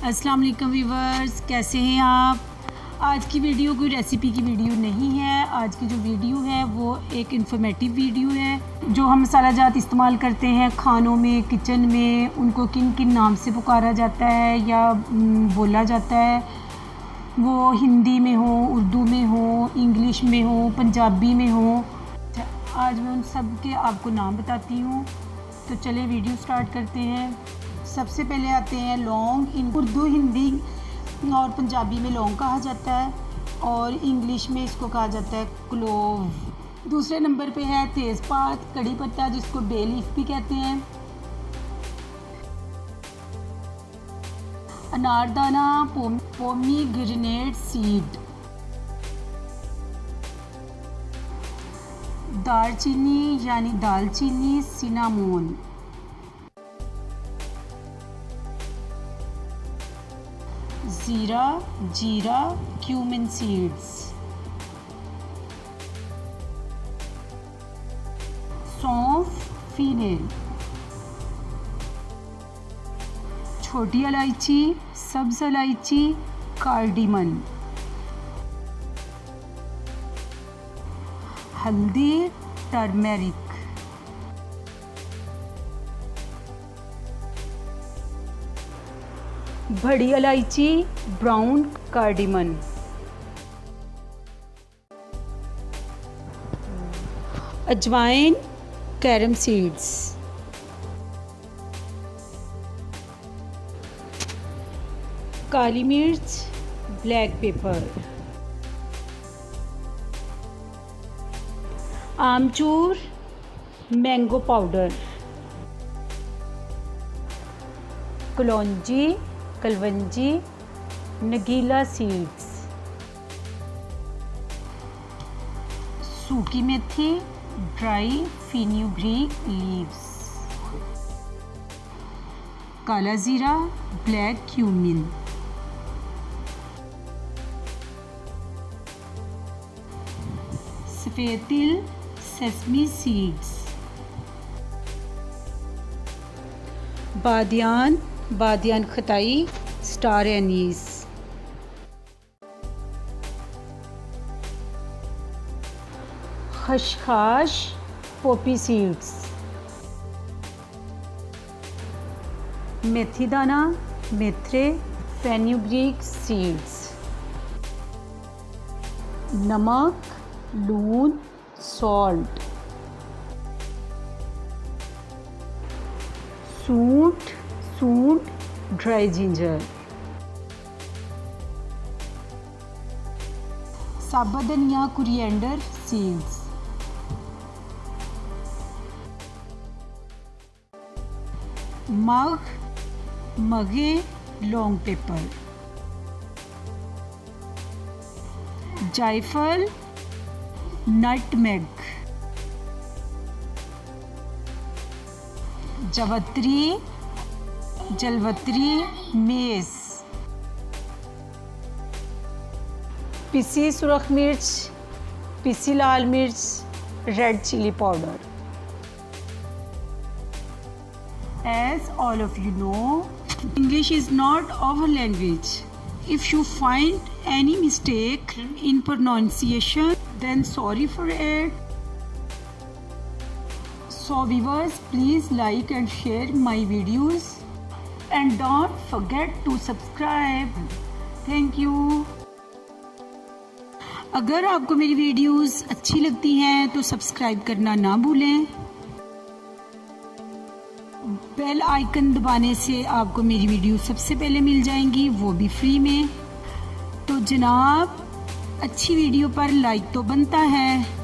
अस्सलाम वालेकुम व्यूवर्स, कैसे हैं आप। आज की वीडियो कोई रेसिपी की वीडियो नहीं है। आज की जो वीडियो है वो एक इन्फॉर्मेटिव वीडियो है। जो हम मसाला जात इस्तेमाल करते हैं खानों में, किचन में, उनको किन किन नाम से पुकारा जाता है या बोला जाता है, वो हिंदी में हो, उर्दू में हो, इंग्लिश में हो, पंजाबी में हो। आज मैं उन सब के आपको नाम बताती हूँ। तो चले वीडियो स्टार्ट करते हैं। सबसे पहले आते हैं लौंग। इन उर्दू, हिंदी और पंजाबी में लौंग कहा जाता है और इंग्लिश में इसको कहा जाता है क्लोव। दूसरे नंबर पे है तेज़पात, कड़ी पत्ता जिसको बे लीफ भी कहते हैं। अनारदाना, पोमीग्रेनेट सीड। दालचीनी यानी दालचीनी, सिनामोन। ज़ीरा, जीरा, क्यूमिन सीड्स। सौंफ, फीनेल। छोटी इलायची, सब्ज़ इलायची, कार्डिमन। हल्दी, टर्मेरिक। बड़ी इलायची, ब्राउन कार्डिमन। अजवाइन, कैरम सीड्स। काली मिर्च, ब्लैक पेपर। आमचूर, मैंगो पाउडर। कलौंजी, कलवंजी, नगीला सीड्स। सूखी मेथी, ड्राई फेनुग्रीक लीव्स। काला ज़ीरा, ब्लैक क्यूमिन। सफ़ेद तिल, सेसमी सीड्स। बादियान, बादियान खताई, स्टार एनीस। खशखाश, पोपी सीड्स। मेथी दाना, मेथरे, फेनुग्रीक सीड्स। नमक, लून, सॉल्ट। सूंठ, ड्राई जिंजर। साबुत धनिया, कोरिएंडर सीड्स। मगे, लॉन्ग पेपर। जायफल, नटमेग। जलवत्री, मेस। पिसी सुरख मिर्च, पिसी लाल मिर्च, red chilli powder. As all of you know, English is not our language. If you find any mistake in pronunciation, then sorry for it. So viewers, please like and share my videos and don't forget to subscribe. Thank you. अगर आपको मेरी videos अच्छी लगती हैं तो subscribe करना ना भूलें। बेल आइकन दबाने से आपको मेरी वीडियो सबसे पहले मिल जाएंगी, वो भी फ्री में। तो जनाब, अच्छी वीडियो पर लाइक तो बनता है।